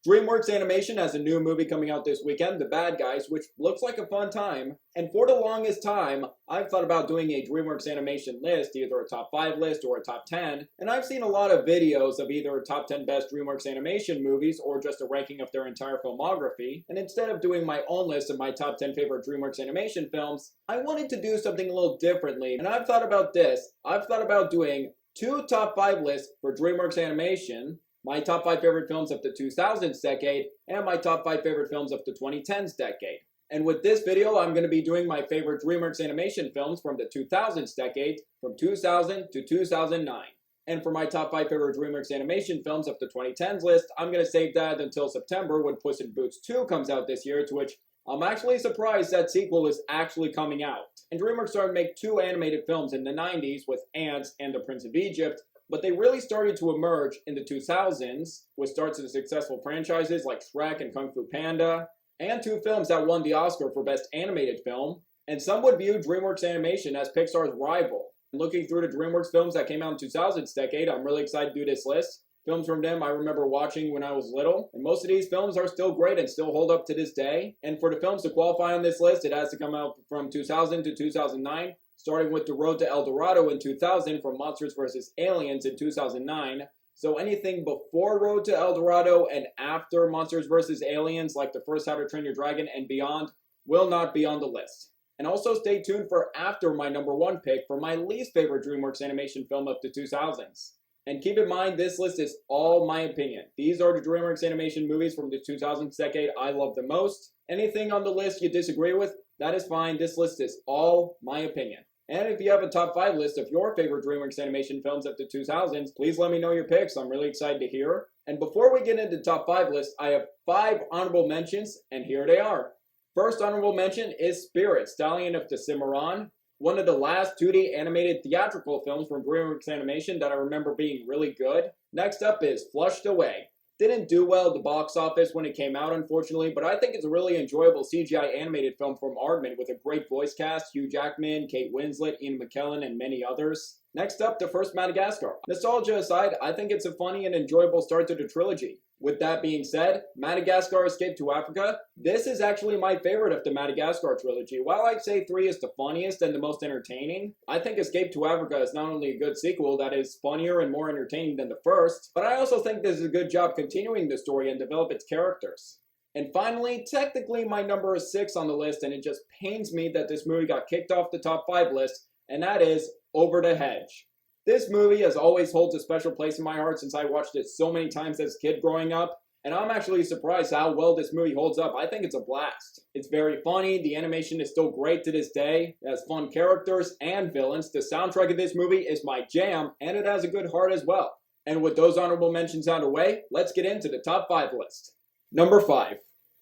DreamWorks Animation has a new movie coming out this weekend, The Bad Guys, which looks like a fun time. And for the longest time, I've thought about doing a DreamWorks Animation list, either a top 5 list or a top 10. And I've seen a lot of videos of either top 10 best DreamWorks Animation movies or just a ranking of their entire filmography. And instead of doing my own list of my top 10 favorite DreamWorks Animation films, I wanted to do something a little differently. And I've thought about this. I've thought about doing 2 top 5 lists for DreamWorks Animation, my top 5 favorite films of the 2000s decade, and my top 5 favorite films of the 2010s decade. And with this video, I'm going to be doing my favorite DreamWorks Animation films from the 2000s decade, from 2000 to 2009. And for my top 5 favorite DreamWorks Animation films of the 2010s list, I'm going to save that until September when Puss in Boots 2 comes out this year, to which I'm actually surprised that sequel is actually coming out. And DreamWorks started to make 2 animated films in the 90s with Ants and The Prince of Egypt, but they really started to emerge in the 2000s with starts of successful franchises like Shrek and Kung Fu Panda, and 2 films that won the Oscar for Best Animated Film. And some would view DreamWorks Animation as Pixar's rival. Looking through the DreamWorks films that came out in the 2000s decade, I'm really excited to do this list. Films from them I remember watching when I was little, and most of these films are still great and still hold up to this day. And for the films to qualify on this list, it has to come out from 2000 to 2009, starting with The Road to El Dorado in 2000, from Monsters vs. Aliens in 2009. So anything before Road to El Dorado and after Monsters vs. Aliens, like the first How to Train Your Dragon and beyond, will not be on the list. And also stay tuned for after my number 1 pick for my least favorite DreamWorks Animation film of the 2000s. And keep in mind, this list is all my opinion. These are the DreamWorks Animation movies from the 2000s decade I love the most. Anything on the list you disagree with, that is fine. This list is all my opinion. And if you have a top 5 list of your favorite DreamWorks Animation films of the 2000s, please let me know your picks. I'm really excited to hear. And before we get into the top 5 list, I have 5 honorable mentions, and here they are. First honorable mention is Spirit, Stallion of the Cimarron, one of the last 2D animated theatrical films from DreamWorks Animation that I remember being really good. Next up is Flushed Away. Didn't do well at the box office when it came out, unfortunately, but I think it's a really enjoyable CGI animated film from Aardman with a great voice cast: Hugh Jackman, Kate Winslet, Ian McKellen, and many others. Next up, The First Madagascar. Nostalgia aside, I think it's a funny and enjoyable start to the trilogy. With that being said, Madagascar Escape to Africa. This is actually my favorite of the Madagascar trilogy. While I'd say 3 is the funniest and the most entertaining, I think Escape to Africa is not only a good sequel that is funnier and more entertaining than the first, but I also think this is a good job continuing the story and develop its characters. And finally, technically my number is 6 on the list, and it just pains me that this movie got kicked off the top 5 list, and that is Over the Hedge. This movie has always holds a special place in my heart since I watched it so many times as a kid growing up, and I'm actually surprised how well this movie holds up. I think it's a blast. It's very funny, the animation is still great to this day, it has fun characters and villains, the soundtrack of this movie is my jam, and it has a good heart as well. And with those honorable mentions out of the way, let's get into the top 5 list. Number 5.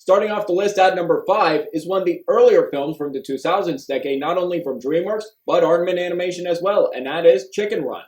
Starting off the list at number 5 is one of the earlier films from the 2000s decade, not only from DreamWorks, but Aardman Animation as well, and that is Chicken Run.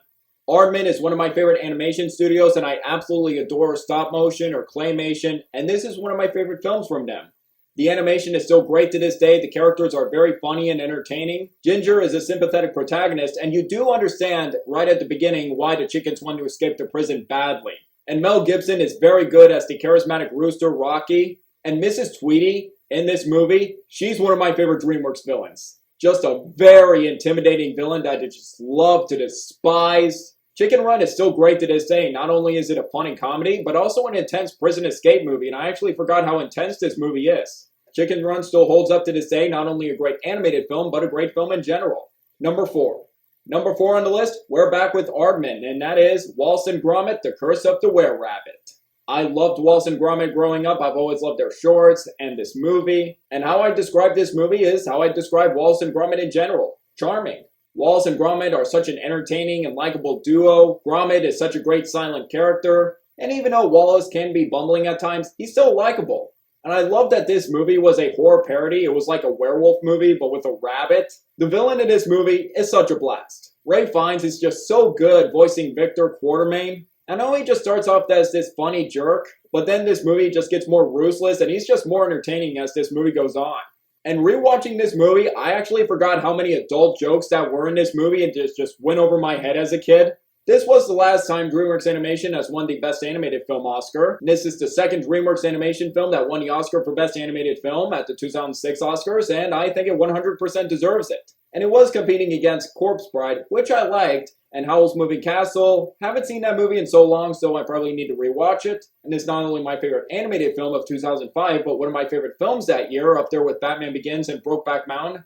Aardman is one of my favorite animation studios, and I absolutely adore stop motion or claymation, and this is one of my favorite films from them. The animation is still great to this day, the characters are very funny and entertaining. Ginger is a sympathetic protagonist, and you do understand right at the beginning why the chickens want to escape the prison badly. And Mel Gibson is very good as the charismatic rooster Rocky. And Mrs. Tweety in this movie, she's one of my favorite DreamWorks villains. Just a very intimidating villain that I just love to despise. Chicken Run is still great to this day. Not only is it a funny comedy, but also an intense prison escape movie, and I actually forgot how intense this movie is. Chicken Run still holds up to this day, not only a great animated film, but a great film in general. Number 4. Number 4 on the list, we're back with Aardman, and that is Wallace and Gromit, The Curse of the Were-Rabbit. I loved Wallace and Gromit growing up. I've always loved their shorts and this movie. And how I describe this movie is how I describe Wallace and Gromit in general. Charming. Wallace and Gromit are such an entertaining and likable duo. Gromit is such a great silent character. And even though Wallace can be bumbling at times, he's still likable. And I love that this movie was a horror parody. It was like a werewolf movie, but with a rabbit. The villain in this movie is such a blast. Ralph Fiennes is just so good voicing Victor Quartermain. I know he just starts off as this funny jerk, but then this movie just gets more ruthless, and he's just more entertaining as this movie goes on. And rewatching this movie, I actually forgot how many adult jokes that were in this movie and just went over my head as a kid. This was the last time DreamWorks Animation has won the Best Animated Film Oscar. This is the second DreamWorks Animation film that won the Oscar for Best Animated Film at the 2006 Oscars, and I think it 100% deserves it. And it was competing against Corpse Bride, which I liked, and Howl's Moving Castle. Haven't seen that movie in so long, so I probably need to rewatch it. And it's not only my favorite animated film of 2005, but one of my favorite films that year, up there with Batman Begins and Brokeback Mountain.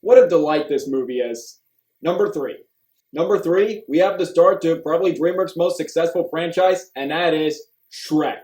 What a delight this movie is. Number 3. Number 3, we have the start to probably DreamWorks' most successful franchise, and that is Shrek.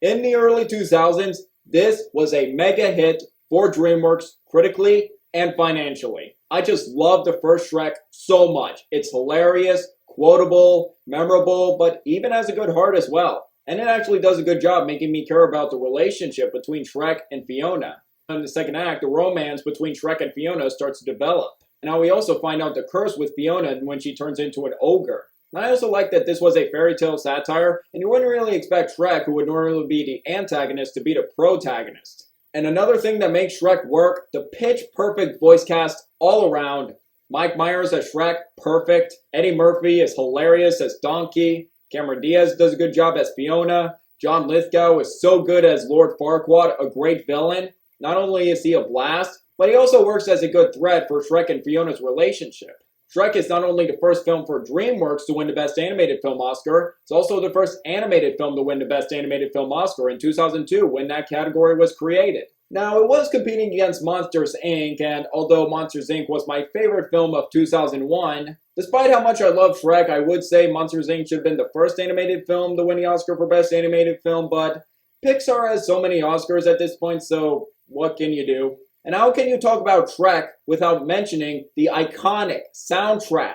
In the early 2000s, this was a mega hit for DreamWorks critically and financially. I just love the first Shrek so much. It's hilarious, quotable, memorable, but even has a good heart as well. And it actually does a good job making me care about the relationship between Shrek and Fiona. In the second act, the romance between Shrek and Fiona starts to develop. Now we also find out the curse with Fiona when she turns into an ogre. And I also like that this was a fairy tale satire, and you wouldn't really expect Shrek, who would normally be the antagonist, to be the protagonist. And another thing that makes Shrek work, the pitch-perfect voice cast all around. Mike Myers as Shrek, perfect. Eddie Murphy is hilarious as Donkey. Cameron Diaz does a good job as Fiona. John Lithgow is so good as Lord Farquaad, a great villain. Not only is he a blast, but he also works as a good thread for Shrek and Fiona's relationship. Shrek is not only the first film for DreamWorks to win the Best Animated Film Oscar, it's also the first animated film to win the Best Animated Film Oscar in 2002 when that category was created. Now, it was competing against Monsters, Inc., and although Monsters, Inc. was my favorite film of 2001, despite how much I love Shrek, I would say Monsters, Inc. should have been the first animated film to win the Oscar for Best Animated Film, but Pixar has so many Oscars at this point, so what can you do? And how can you talk about Shrek without mentioning the iconic soundtrack?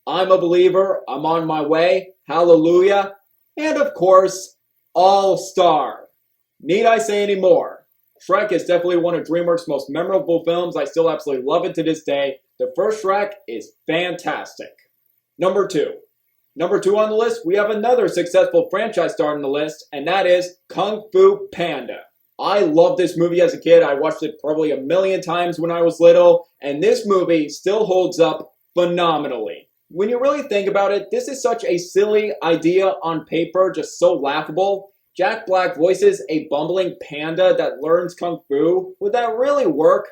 I'm a Believer, I'm on my way, Hallelujah, and of course, All Star. Need I say any more? Shrek is definitely one of DreamWorks' most memorable films. I still absolutely love it to this day. The first Shrek is fantastic. Number 2. Number 2 on the list, we have another successful franchise star on the list, and that is Kung Fu Panda. I loved this movie as a kid. I watched it probably a million times when I was little, and this movie still holds up phenomenally. When you really think about it, this is such a silly idea on paper, just so laughable. Jack Black voices a bumbling panda that learns Kung Fu. Would that really work?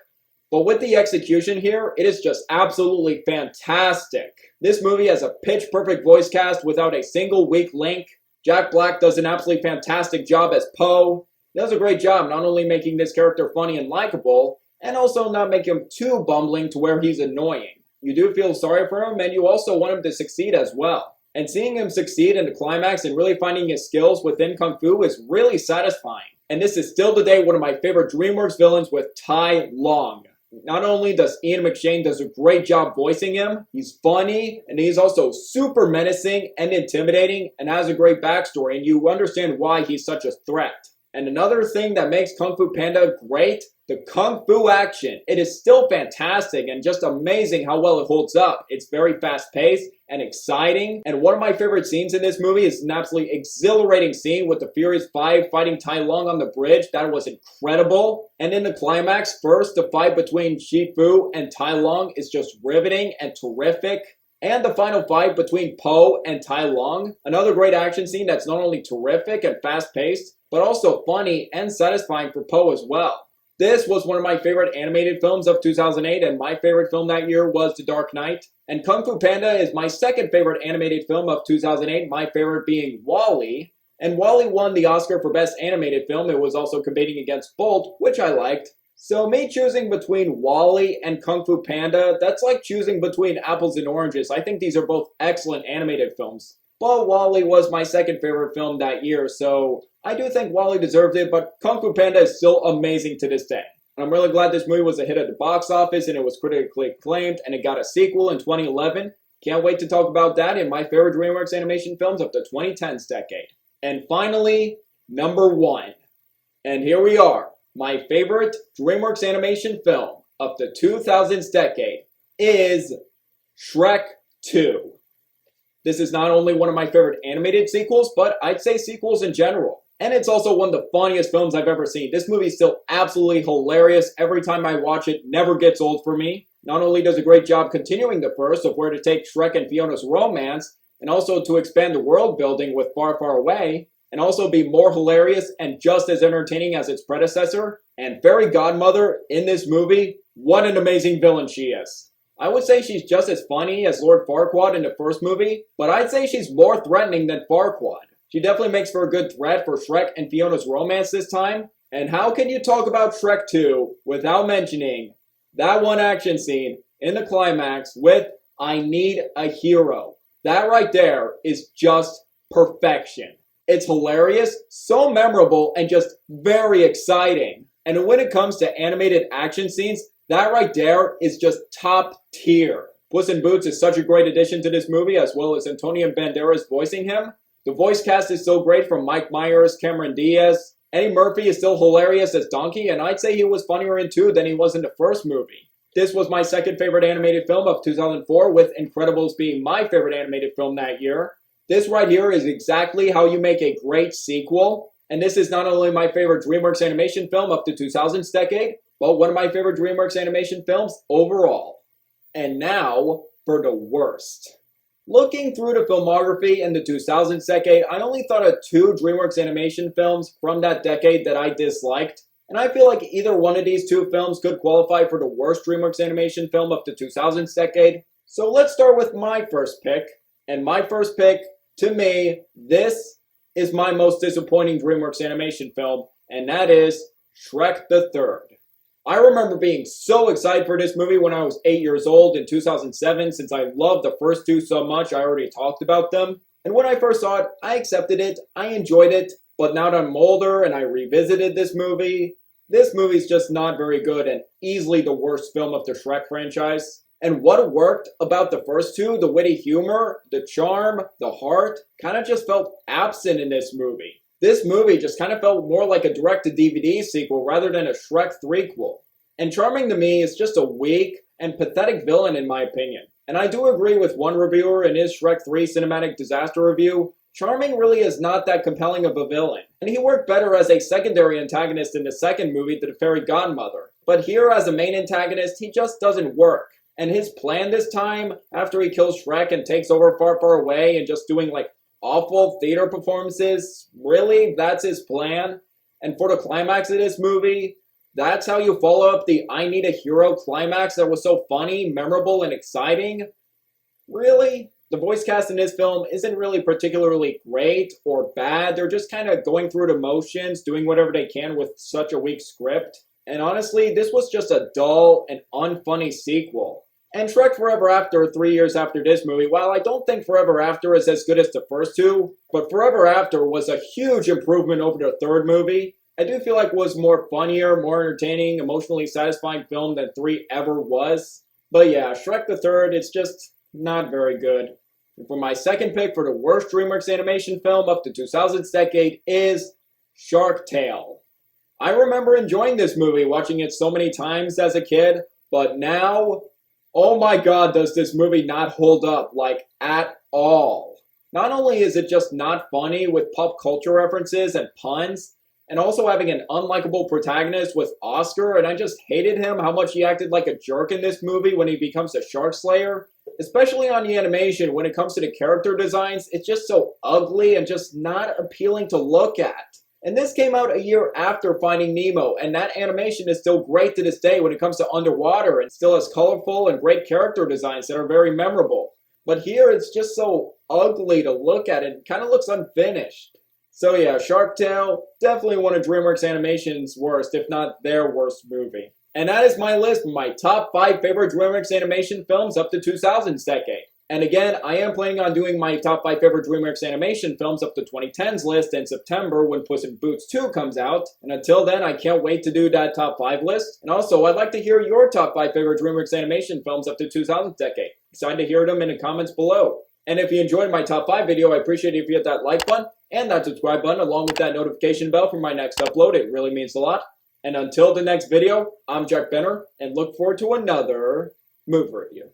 But with the execution here, it is just absolutely fantastic. This movie has a pitch-perfect voice cast without a single weak link. Jack Black does an absolutely fantastic job as Po. He does a great job not only making this character funny and likable, and also not make him too bumbling to where he's annoying. You do feel sorry for him, and you also want him to succeed as well. And seeing him succeed in the climax and really finding his skills within Kung Fu is really satisfying. And this is still today one of my favorite DreamWorks villains with Tai Lung. Not only does Ian McShane does a great job voicing him, he's funny, and he's also super menacing and intimidating, and has a great backstory, and you understand why he's such a threat. And another thing that makes Kung Fu Panda great, the Kung Fu action. It is still fantastic and just amazing how well it holds up. It's very fast-paced and exciting. And one of my favorite scenes in this movie is an absolutely exhilarating scene with the Furious Five fighting Tai Lung on the bridge. That was incredible. And in the climax, first, the fight between Shifu and Tai Lung is just riveting and terrific. And the final fight between Po and Tai Lung, another great action scene that's not only terrific and fast-paced, but also funny and satisfying for Po as well. This was one of my favorite animated films of 2008, and my favorite film that year was The Dark Knight. And Kung Fu Panda is my second favorite animated film of 2008, my favorite being Wall-E. And Wall-E won the Oscar for Best Animated Film. It was also competing against Bolt, which I liked. So me choosing between Wall-E and Kung Fu Panda, that's like choosing between apples and oranges. I think these are both excellent animated films. But Wall-E was my second favorite film that year, so I do think Wall-E deserved it, but Kung Fu Panda is still amazing to this day. And I'm really glad this movie was a hit at the box office and it was critically acclaimed and it got a sequel in 2011. Can't wait to talk about that in my favorite DreamWorks animation films of the 2010s decade. And finally, number 1. And here we are. My favorite DreamWorks animation film of the 2000s decade is Shrek II. This is not only one of my favorite animated sequels, but I'd say sequels in general. And it's also one of the funniest films I've ever seen. This movie is still absolutely hilarious. Every time I watch it, never gets old for me. Not only does a great job continuing the first of where to take Shrek and Fiona's romance, and also to expand the world building with Far Far Away, and also be more hilarious and just as entertaining as its predecessor. And Fairy Godmother in this movie, what an amazing villain she is. I would say she's just as funny as Lord Farquaad in the first movie, but I'd say she's more threatening than Farquaad. She definitely makes for a good threat for Shrek and Fiona's romance this time. And how can you talk about Shrek II without mentioning that one action scene in the climax with "I need a hero"? That right there is just perfection. It's hilarious, so memorable, and just very exciting. And when it comes to animated action scenes, that right there is just top tier. Puss in Boots is such a great addition to this movie, as well as Antonio Banderas voicing him. The voice cast is so great, from Mike Myers, Cameron Diaz. Eddie Murphy is still hilarious as Donkey, and I'd say he was funnier in 2 than he was in the first movie. This was my second favorite animated film of 2004, with Incredibles being my favorite animated film that year. This right here is exactly how you make a great sequel, and this is not only my favorite DreamWorks Animation film of the 2000s decade, but one of my favorite DreamWorks Animation films overall. And now for the worst. Looking through the filmography in the 2000s decade, I only thought of 2 DreamWorks Animation films from that decade that I disliked, and I feel like either one of these 2 films could qualify for the worst DreamWorks Animation film of the 2000s decade. So let's start with my first pick, and my first pick, to me, this is my most disappointing DreamWorks Animation film, and that is Shrek III. I remember being so excited for this movie when I was 8 years old in 2007, since I loved the first 2 so much. I already talked about them. And when I first saw it, I accepted it, I enjoyed it, but now that I'm older and I revisited this movie's just not very good and easily the worst film of the Shrek franchise. And what worked about the first 2, the witty humor, the charm, the heart, kind of just felt absent in this movie. This movie just kind of felt more like a direct-to-DVD sequel rather than a Shrek threequel. And Charming to me is just a weak and pathetic villain in my opinion. And I do agree with one reviewer in his Shrek 3 Cinematic Disaster review, Charming really is not that compelling of a villain. And he worked better as a secondary antagonist in the second movie, The Fairy Godmother. But here as a main antagonist, he just doesn't work. And his plan this time, after he kills Shrek and takes over Far Far Away and just doing like awful theater performances, really? That's his plan? And for the climax of this movie, that's how you follow up the "I need a hero" climax that was so funny, memorable, and exciting? Really? The voice cast in this film isn't really particularly great or bad. They're just kind of going through the motions, doing whatever they can with such a weak script. And honestly, this was just a dull and unfunny sequel. And Shrek Forever After, 3 years after this movie, while I don't think Forever After is as good as the first 2, but Forever After was a huge improvement over the third movie, I do feel like it was more funnier, more entertaining, emotionally satisfying film than 3 ever was. But yeah, Shrek the Third, it's just not very good. And for my second pick for the worst DreamWorks Animation film of the 2000s decade is Shark Tale. I remember enjoying this movie, watching it so many times as a kid, but now, oh my god, does this movie not hold up, like, at all. Not only is it just not funny with pop culture references and puns, and also having an unlikable protagonist with Oscar, and I just hated him, how much he acted like a jerk in this movie when he becomes a shark slayer. Especially on the animation, when it comes to the character designs, it's just so ugly and just not appealing to look at. And this came out a year after Finding Nemo, and that animation is still great to this day when it comes to underwater, and still has colorful and great character designs that are very memorable. But here it's just so ugly to look at, it kind of looks unfinished. So yeah, Shark Tale, definitely one of DreamWorks Animation's worst, if not their worst movie. And that is my list of my top 5 favorite DreamWorks Animation films up to 2000s decade. And again, I am planning on doing my top 5 favorite DreamWorks Animation films up to 2010s list in September when Puss in Boots 2 comes out. And until then, I can't wait to do that top 5 list. And also, I'd like to hear your top 5 favorite DreamWorks Animation films up to 2000s decade. Excited to hear them in the comments below. And if you enjoyed my top 5 video, I appreciate it if you hit that like button and that subscribe button along with that notification bell for my next upload. It really means a lot. And until the next video, I'm Jack Benner and look forward to another movie review.